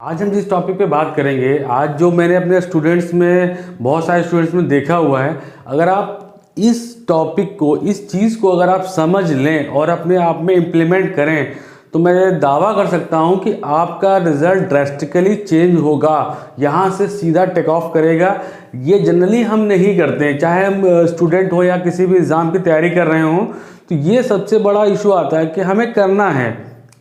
आज हम जिस टॉपिक पे बात करेंगे, आज जो मैंने अपने स्टूडेंट्स में बहुत सारे स्टूडेंट्स में देखा हुआ है, अगर आप इस टॉपिक को, इस चीज़ को अगर आप समझ लें और अपने आप में इम्प्लीमेंट करें तो मैं दावा कर सकता हूं कि आपका रिजल्ट ड्रेस्टिकली चेंज होगा, यहाँ से सीधा टेक ऑफ करेगा। ये जनरली हम नहीं करते हैं, चाहे हम स्टूडेंट हो या किसी भी एग्ज़ाम की तैयारी कर रहे हों, तो ये सबसे बड़ा इशू आता है कि हमें करना है,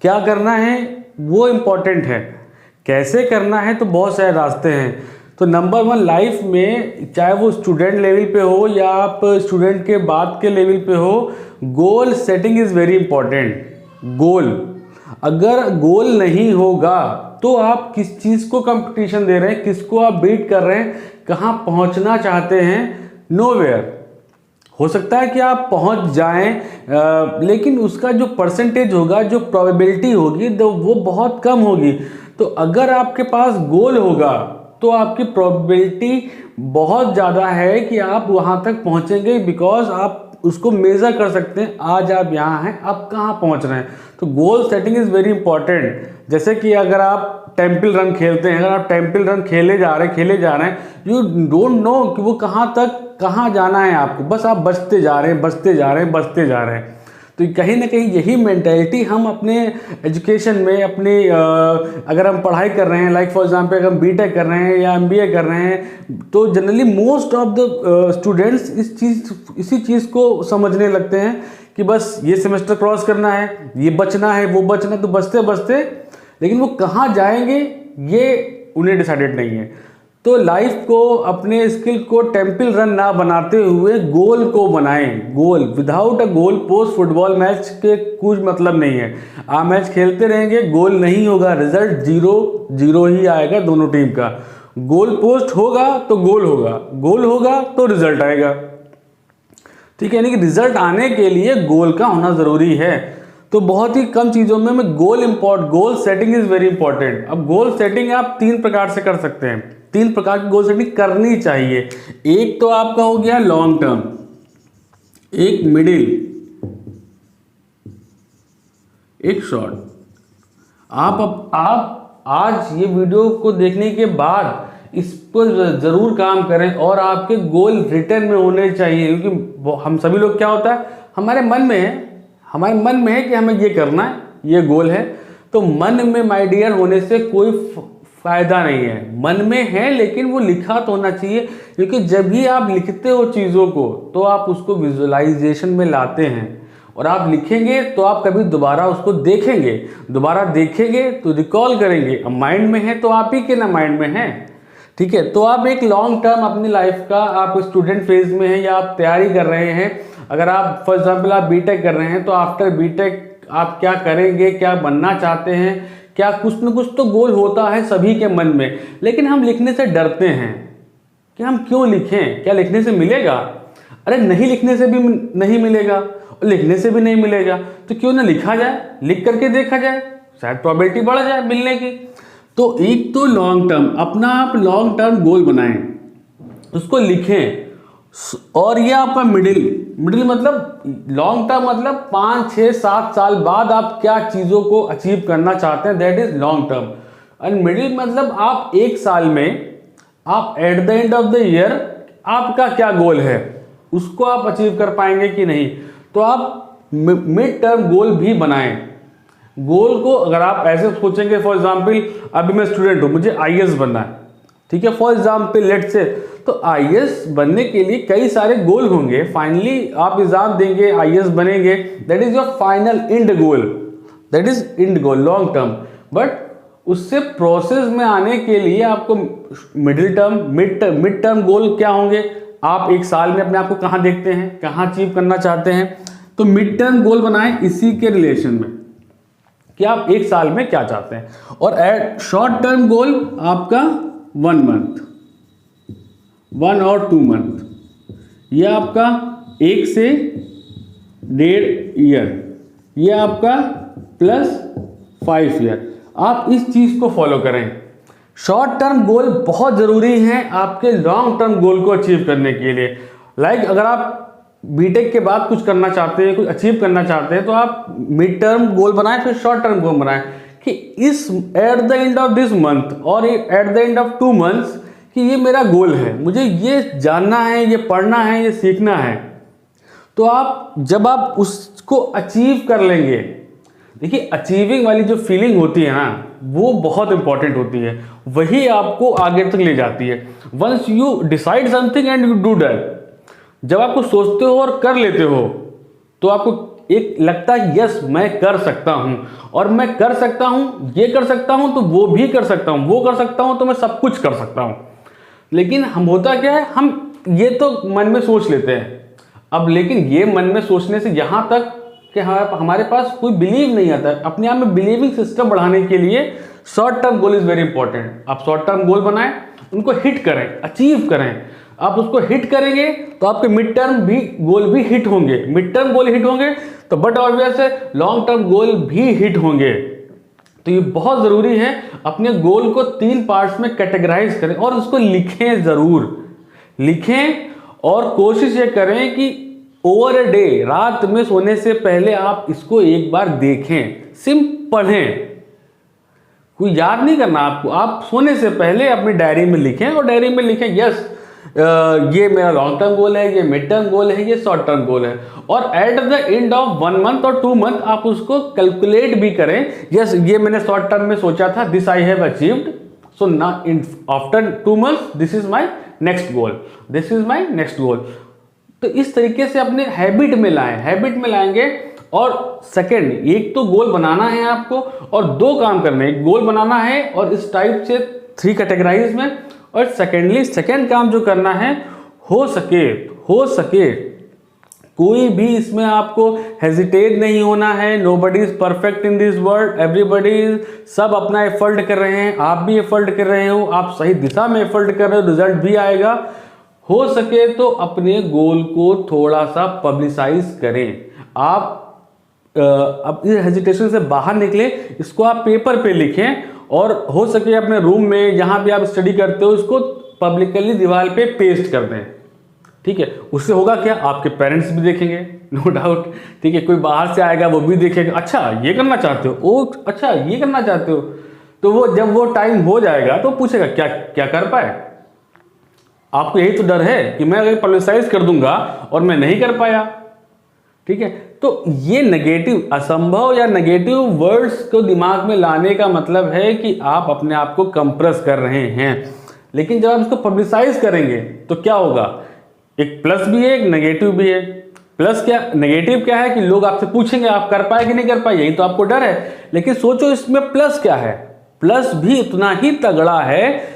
क्या करना है वो इम्पॉर्टेंट है, कैसे करना है तो बहुत सारे रास्ते हैं। तो नंबर वन, लाइफ में चाहे वो स्टूडेंट लेवल पे हो या आप स्टूडेंट के बाद के लेवल पे हो, goal setting is very important. Goal, अगर गोल नहीं होगा तो आप किस चीज़ को कंपटीशन दे रहे हैं, किसको आप बीट कर रहे हैं, कहाँ पहुँचना चाहते हैं, नोवेयर। हो सकता है कि आप पहुंच जाएं, लेकिन उसका जो परसेंटेज होगा, जो प्रोबेबिलिटी होगी, तो वो बहुत कम होगी। तो अगर आपके पास गोल होगा तो आपकी प्रोबेबिलिटी बहुत ज़्यादा है कि आप वहां तक पहुंचेंगे, बिकॉज आप उसको मेज़र कर सकते हैं। आज आप यहाँ हैं, आप कहाँ पहुंच रहे हैं। तो गोल सेटिंग इज़ वेरी इंपॉर्टेंट। जैसे कि अगर आप टेम्पल रन खेलते हैं, अगर आप टेम्पल रन खेले जा रहे हैं, यू डोंट नो कि वो कहाँ जाना है आपको, बस आप बचते जा रहे हैं। तो कहीं ना कहीं यही मेंटेलिटी हम अपने एजुकेशन में, अपने अगर हम पढ़ाई कर रहे हैं, लाइक फॉर एग्जांपल अगर हम बीटेक कर रहे हैं या एमबीए कर रहे हैं, तो generally most of the students इसी चीज़ को समझने लगते हैं कि बस ये सेमेस्टर क्रॉस करना है, ये बचना है, वो बचना है, तो बचते लेकिन वो कहाँ जाएंगे ये उन्हें डिसाइडेड नहीं है। तो लाइफ को, अपने स्किल को टेम्पल रन ना बनाते हुए गोल को बनाएं। Goal, without a goal post football match के कुछ मतलब नहीं है। आप मैच खेलते रहेंगे, गोल नहीं होगा, रिजल्ट 0-0 ही आएगा दोनों टीम का। गोल पोस्ट होगा तो गोल होगा तो रिजल्ट आएगा। ठीक है, यानी कि रिजल्ट आने के लिए गोल का होना ज़रूरी है। तो बहुत ही कम चीज़ों में मैं गोल सेटिंग इज़ वेरी इंपॉर्टेंट। अब गोल सेटिंग आप 3 प्रकार से कर सकते हैं, 3 प्रकार की गोल सेटिंग करनी चाहिए। एक तो आपका हो गया लॉन्ग टर्म, एक मिडिल, एक शॉर्ट। आप आज ये वीडियो को देखने के बाद इस पर ज़रूर काम करें और आपके गोल रिटर्न में होने चाहिए, क्योंकि हम सभी लोग, क्या होता है, हमारे मन में है कि हमें ये करना है, ये गोल है। तो मन में माय डियर होने से कोई फ़ायदा नहीं है। मन में है लेकिन वो लिखा तो होना चाहिए, क्योंकि जब भी आप लिखते हो चीज़ों को तो आप उसको विजुअलाइजेशन में लाते हैं, और आप लिखेंगे तो आप कभी दोबारा उसको देखेंगे तो रिकॉल करेंगे। अब माइंड में है तो आप ही के ना माइंड में है। ठीक है, तो आप एक लॉन्ग टर्म अपनी लाइफ का, आप स्टूडेंट फेज में हैं या आप तैयारी कर रहे हैं, अगर आप फॉर एग्जाम्पल आप बीटेक कर रहे हैं, तो आफ्टर बीटेक आप क्या करेंगे, क्या बनना चाहते हैं, क्या, कुछ न कुछ तो गोल होता है सभी के मन में, लेकिन हम लिखने से डरते हैं कि हम क्यों लिखें, क्या लिखने से मिलेगा? अरे नहीं, लिखने से भी नहीं मिलेगा और लिखने से भी नहीं मिलेगा, तो क्यों ना लिखा जाए, लिख करके देखा जाए, शायद प्रोबेबिलिटी बढ़ जाए मिलने की। तो एक तो लॉन्ग टर्म, अपना आप लॉन्ग टर्म गोल बनाएं, उसको लिखें। और ये आपका मिडिल मतलब लॉन्ग टर्म, मतलब 5, 6, 7 साल बाद आप क्या चीज़ों को अचीव करना चाहते हैं, that is long term. And middle मतलब आप 1 साल में, आप eight the end of the year आपका क्या गोल है, उसको आप अचीव कर पाएंगे कि नहीं। तो आप मिड टर्म गोल भी बनाएं। गोल को अगर आप ऐसे सोचेंगे, फॉर एग्जाम्पल अभी मैं स्टूडेंट हूँ, मुझे आईएएस बनना है, ठीक है, फॉर एग्जाम्पल लेट्स से, तो आईएएस बनने के लिए कई सारे गोल होंगे। फाइनली आप एग्जाम देंगे, आईएएस बनेंगे, that is your final and goal, that is and goal long term. But उससे प्रोसेस में आने के लिए आपको middle term, mid term goal क्या होंगे, आप 1 साल में अपने आप को कहाँ देखते हैं, कहाँ अचीव करना चाहते हैं। तो मिड टर्म गोल बनाएं इसी के रिलेशन में कि आप 1 साल में क्या चाहते हैं। और एट शॉर्ट टर्म गोल आपका 1 मंथ, 1 और 2 मंथ, ये आपका 1 से 1.5 ईयर, ये आपका +5 ईयर। आप इस चीज़ को फॉलो करें। शॉर्ट टर्म गोल बहुत ज़रूरी हैं आपके लॉन्ग टर्म गोल को अचीव करने के लिए। लाइक अगर आप बीटेक के बाद कुछ करना चाहते हैं, कुछ अचीव करना चाहते हैं, तो आप मिड टर्म गोल बनाएं, फिर शॉर्ट टर्म गोल बनाएं कि इस at the end of this month और at the end of 2 months कि ये मेरा गोल है, मुझे ये जानना है, ये पढ़ना है, ये सीखना है। तो आप जब आप उसको अचीव कर लेंगे, देखिए अचीविंग वाली जो फीलिंग होती है ना, वो बहुत इंपॉर्टेंट होती है, वही आपको आगे तक ले जाती है। Once you decide something and you do that, जब आपको सोचते हो और कर लेते हो तो आपको एक लगता है यस मैं कर सकता हूं, और मैं कर सकता हूं, ये कर सकता हूं तो वो भी कर सकता हूं, वो कर सकता हूं तो मैं सब कुछ कर सकता हूं। लेकिन हम होता क्या है, हम ये तो मन में सोच लेते हैं अब, लेकिन ये मन में सोचने से यहां तक कि हमारे पास कोई बिलीव नहीं आता। अपने आप में बिलीविंग सिस्टम बढ़ाने के लिए short term goal is very important. आप शॉर्ट टर्म गोल बनाएं, उनको हिट करें, अचीव करें। आप उसको हिट करेंगे तो आपके मिड टर्म भी गोल भी हिट होंगे, मिड टर्म गोल हिट होंगे तो बट ऑब्वियस है लॉन्ग टर्म गोल भी हिट होंगे। तो ये बहुत जरूरी है, अपने गोल को 3 पार्ट्स में कैटेगराइज करें और उसको लिखें, जरूर लिखें। और कोशिश ये करें कि ओवर अ डे, रात में सोने से पहले आप इसको एक बार देखें, सिर्फ पढ़ें, कोई याद नहीं करना आपको। आप सोने से पहले अपनी डायरी में लिखें और डायरी में लिखें यस ये मेरा लॉन्ग टर्म गोल है, ये मिड टर्म गोल है, ये शॉर्ट टर्म गोल है। और at the end of 1 month और 2 मंथ आप उसको कैलकुलेट भी करें, यस ये मैंने शॉर्ट टर्म में सोचा था, दिस आई हैव अचीव्ड, सो ना in after 2 months this is my next goal, this is my next गोल। तो इस तरीके से अपने हैबिट में लाएं, हैबिट में लाएंगे। और सेकंड, एक तो गोल बनाना है आपको और 2 काम करने, एक गोल बनाना है और इस टाइप से 3 कैटेगराइज में, और सेकेंडली सेकेंड काम जो करना है, हो सके कोई भी इसमें आपको हेजिटेट नहीं होना है। Nobody is perfect in this world, everybody, सब अपना एफर्ट कर रहे हैं, आप भी एफर्ट कर रहे हो, आप सही दिशा में एफर्ट कर रहे हो, रिजल्ट भी आएगा। हो सके तो अपने गोल को थोड़ा सा पब्लिसाइज करें। आप अब इस हेजिटेशन से बाहर निकले, इसको आप पेपर पे लिखें और हो सके अपने रूम में जहां भी आप स्टडी करते हो इसको पब्लिकली दीवार पे पेस्ट कर दें, ठीक है। उससे होगा क्या, आपके पेरेंट्स भी देखेंगे, नो डाउट, ठीक है। कोई बाहर से आएगा वो भी देखेगा, अच्छा ये करना चाहते हो, ओ अच्छा ये करना चाहते हो, तो वो जब वो टाइम हो जाएगा तो पूछेगा क्या क्या कर पाए। आपको यही तो डर है कि मैं अगर पब्लिसाइज कर दूंगा और मैं नहीं कर पाया, ठीक है। तो ये नेगेटिव, असंभव या नेगेटिव वर्ड्स को दिमाग में लाने का मतलब है कि आप अपने आप को कंप्रेस कर रहे हैं। लेकिन जब आप इसको पब्लिसाइज करेंगे तो क्या होगा, एक प्लस भी है एक नेगेटिव भी है। प्लस क्या, नेगेटिव क्या है कि लोग आपसे पूछेंगे आप कर पाए कि नहीं कर पाए, यही तो आपको डर है। लेकिन सोचो इसमें प्लस क्या है, प्लस भी उतना ही तगड़ा है।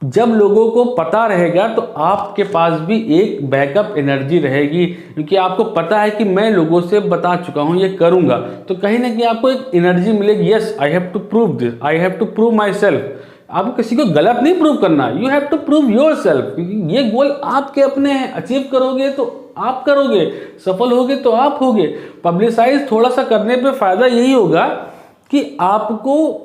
जब लोगों को पता रहेगा तो आपके पास भी एक बैकअप एनर्जी रहेगी, क्योंकि आपको पता है कि मैं लोगों से बता चुका हूं ये करूंगा, तो कहीं ना कहीं आपको एक एनर्जी मिलेगी, yes I have to prove this, I have to prove myself. आपको किसी को गलत नहीं प्रूव करना, you have to prove yourself, क्योंकि ये गोल आपके अपने हैं। अचीव करोगे तो आप करोगे, सफल होगे तो आप होगे। पब्लिसाइज थोड़ा सा करने पे फायदा यही होगा कि आपको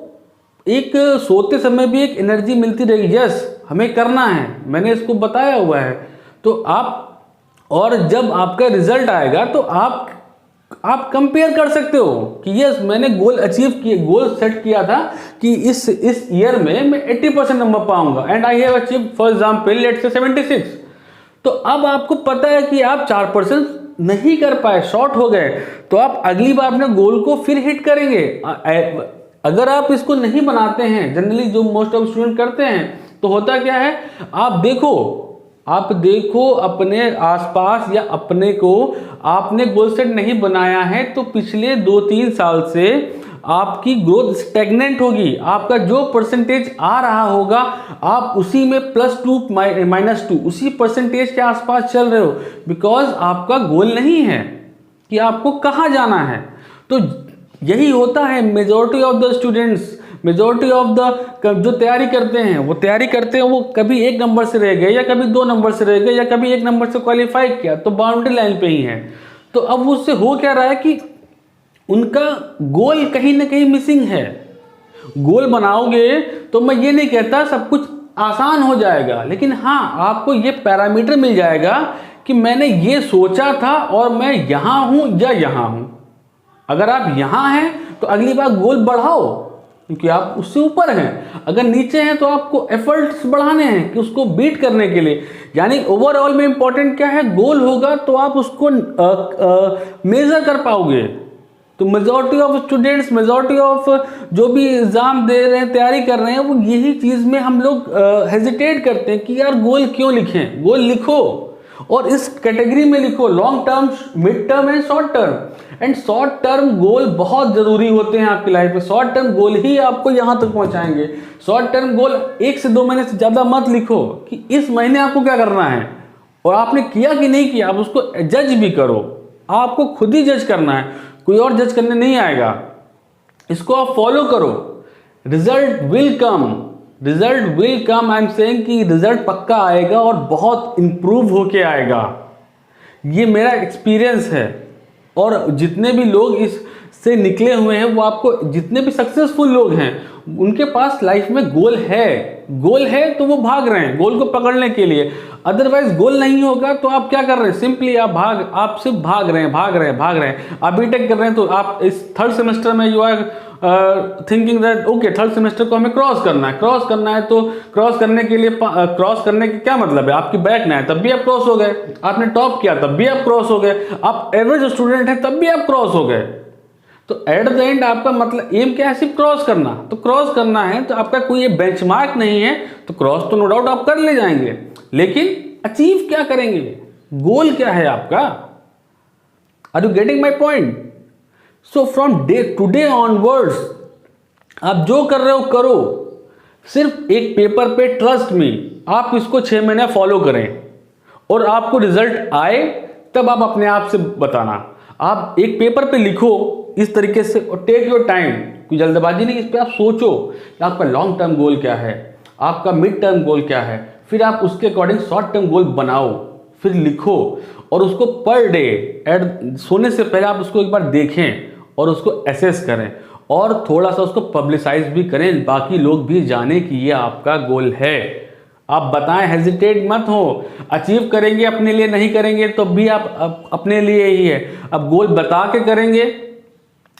एक सोते समय भी एक एनर्जी मिलती रहेगी, यस हमें करना है, मैंने इसको बताया हुआ है। तो आप, और जब आपका रिजल्ट आएगा तो आप कंपेयर कर सकते हो कि यस मैंने गोल अचीव किए, गोल सेट किया था कि इस ईयर में मैं 80% नंबर पाऊंगा and I have achieve for example let's say 76। तो अब आपको पता है कि आप 4% नहीं कर पाए, शॉर्ट हो गए, तो आप अगली बार अपने गोल को फिर हिट करेंगे। अगर आप इसको नहीं बनाते हैं, जनरली जो मोस्ट ऑफ स्टूडेंट करते हैं, तो होता क्या है, आप देखो अपने आसपास या अपने को, आपने गोल सेट नहीं बनाया है तो पिछले 2-3 साल से आपकी ग्रोथ स्टैग्नेंट होगी। आपका जो परसेंटेज आ रहा होगा आप उसी में +2 -2 उसी परसेंटेज के आसपास चल रहे हो, बिकॉज आपका गोल नहीं है कि आपको कहाँ जाना है। तो यही होता है majority of the students, majority of the जो तैयारी करते हैं वो कभी 1 नंबर से रह गए या कभी 2 नंबर से रह गए या कभी 1 नंबर से क्वालिफाई किया, तो बाउंड्री लाइन पे ही है। तो अब उससे हो क्या रहा है कि उनका गोल कहीं ना कहीं मिसिंग है। गोल बनाओगे तो मैं ये नहीं कहता सब कुछ आसान हो जाएगा, लेकिन हाँ आपको ये पैरामीटर मिल जाएगा कि मैंने ये सोचा था और मैं यहाँ हूँ या यहाँ हूँ। अगर आप यहाँ हैं तो अगली बार गोल बढ़ाओ, क्योंकि आप उससे ऊपर हैं। अगर नीचे हैं तो आपको एफर्ट्स बढ़ाने हैं कि उसको बीट करने के लिए। यानी ओवरऑल में इंपॉर्टेंट क्या है, गोल होगा तो आप उसको मेजर कर पाओगे। तो majority of students, majority of जो भी एग्जाम दे रहे हैं, तैयारी कर रहे हैं, वो यही चीज़ में हम लोग हेजिटेट करते हैं कि यार गोल क्यों लिखें। गोल लिखो और इस कैटेगरी में लिखो, long term, mid term and short term. And short term goal बहुत जरूरी होते हैं आपकी लाइफ में। शॉर्ट टर्म गोल ही आपको यहां तक पहुंचाएंगे। शॉर्ट टर्म गोल 1 से 2 महीने से ज्यादा मत लिखो कि इस महीने आपको क्या करना है और आपने किया कि नहीं किया। आप उसको जज भी करो, आपको खुद ही जज करना है, कोई और जज करने नहीं आएगा। इसको आप फॉलो करो, result will come, result will come. I am saying कि रिजल्ट पक्का आएगा और बहुत इंप्रूव होके आएगा। ये मेरा एक्सपीरियंस है। और जितने भी लोग इससे निकले हुए हैं, वो आपको, जितने भी सक्सेसफुल लोग हैं, उनके पास लाइफ में गोल है। गोल है तो वो भाग रहे हैं गोल को पकड़ने के लिए। अदरवाइज गोल नहीं होगा तो आप क्या कर रहे हैं, सिंपली आप सिर्फ भाग रहे हैं। आप बीटेक कर रहे हैं तो आप इस 3rd सेमेस्टर में you are thinking that okay 3rd semester को हमें क्रॉस करना है। तो क्रॉस करने के लिए, क्रॉस करने के क्या मतलब है, आपकी बैक ना है तब भी आप क्रॉस हो गए, आपने टॉप किया तब भी आप क्रॉस हो गए, आप एवरेज स्टूडेंट हैं तब भी आप क्रॉस हो गए। तो एट द एंड आपका मतलब एम क्या है, सिर्फ क्रॉस करना। तो क्रॉस करना है तो आपका कोई बेंचमार्क नहीं है, तो क्रॉस तो नो डाउट आप कर ले जाएंगे, लेकिन अचीव क्या करेंगे, गोल क्या है आपका। Are you getting my point? So from day today onwards आप जो कर रहे हो करो, सिर्फ एक पेपर पे ट्रस्ट में आप इसको 6 महीने फॉलो करें और आपको रिजल्ट आए तब आप अपने आप से बताना। आप एक पेपर पे लिखो इस तरीके से और टेक योर टाइम, कोई जल्दबाजी नहीं, इस पे आप सोचो कि आपका लॉन्ग टर्म गोल क्या है, आपका मिड टर्म गोल क्या है, फिर आप उसके अकॉर्डिंग शॉर्ट टर्म गोल बनाओ, फिर लिखो और उसको पर डे सोने से पहले आप उसको एक बार देखें और उसको एसेस करें और थोड़ा सा उसको पब्लिसाइज भी करें, बाकी लोग भी जाने कि ये आपका गोल है। आप बताएं, हेजिटेट मत हो। अचीव करेंगे अपने लिए, नहीं करेंगे तो भी आप अपने लिए ही है। अब गोल बता के करेंगे।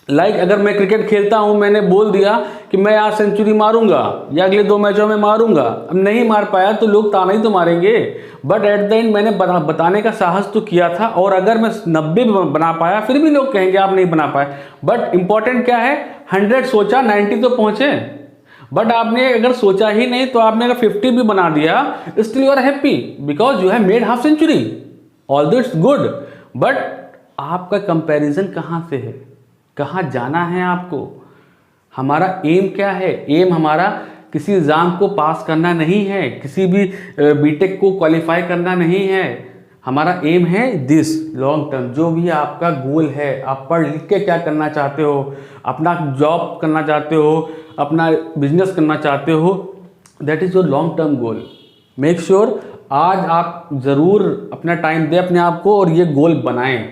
लाइक अगर मैं क्रिकेट खेलता हूं, मैंने बोल दिया कि मैं आज सेंचुरी मारूंगा या अगले 2 मैचों में मारूंगा, अब नहीं मार पाया तो लोग ताना ही तो मारेंगे। बट एट द एंड मैंने बताने का साहस तो किया था, और अगर मैं 90 बना पाया फिर भी लोग कहेंगे आप नहीं बना पाए। बट इंपॉर्टेंट क्या है, 100 सोचा 90 तो पहुंचे। बट आपने अगर सोचा ही नहीं तो आपने अगर 50 भी बना दिया, still you are happy because you have made half century, although it's good. But आपका कंपैरिजन कहाँ से है, कहाँ जाना है आपको, हमारा एम क्या है। एम हमारा किसी एग्ज़ाम को पास करना नहीं है, किसी भी बीटेक को क्वालिफाई करना नहीं है। हमारा एम है दिस लॉन्ग टर्म, जो भी आपका गोल है, आप पढ़ लिख के क्या करना चाहते हो, अपना जॉब करना चाहते हो, अपना बिजनेस करना चाहते हो, that is your long term goal. Make sure आज आप ज़रूर अपना टाइम दें अपने आप को और ये गोल बनाएं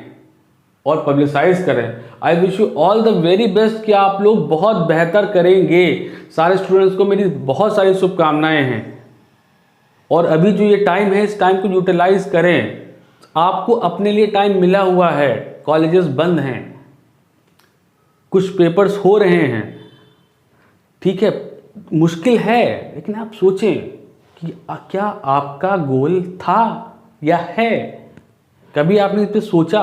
और पब्लिसाइज करें। आई wish you all the very best कि आप लोग बहुत बेहतर करेंगे। सारे स्टूडेंट्स को मेरी बहुत सारी शुभकामनाएं हैं और अभी जो ये टाइम है इस टाइम को यूटिलाइज करें। आपको अपने लिए टाइम मिला हुआ है, कॉलेजेस बंद हैं, कुछ पेपर्स हो रहे हैं, ठीक है, मुश्किल है, लेकिन आप सोचें कि क्या आपका गोल था या है। कभी आपने इस पर सोचा?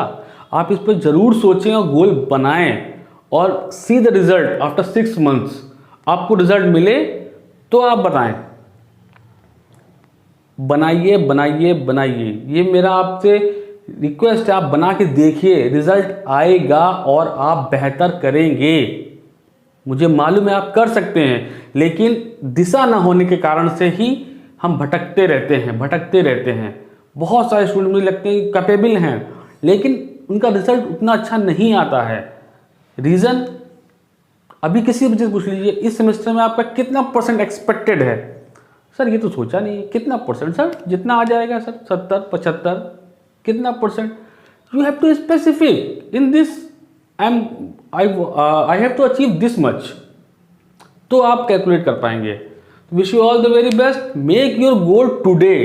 आप इस पर जरूर सोचें और गोल बनाएं और see the result after 6 months. आपको रिजल्ट मिले तो आप बताएं। बनाइए बनाइए बनाइए, ये मेरा आपसे रिक्वेस्ट है, आप बना के देखिए, रिजल्ट आएगा और आप बेहतर करेंगे। मुझे मालूम है आप कर सकते हैं, लेकिन दिशा ना होने के कारण से ही हम भटकते रहते हैं। बहुत सारे स्टूडेंट मुझे लगते हैं कैपेबल हैं, लेकिन उनका रिजल्ट उतना अच्छा नहीं आता है। रीज़न अभी किसी बच्चे से पूछ लीजिए, इस सेमेस्टर में आपका कितना % एक्सपेक्टेड है? सर ये तो सोचा नहीं है। कितना %? सर जितना आ जाएगा सर, 70, 75, कितना %? You have to specific in this, I have to achieve this much, तो आप कैलकुलेट कर पाएंगे। Wish you all the very best, make your goal today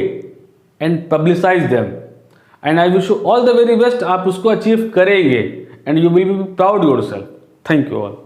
and publicise them, and I wish you all the very best. आप उसको achieve करेंगे and you will be proud yourself. Thank you all.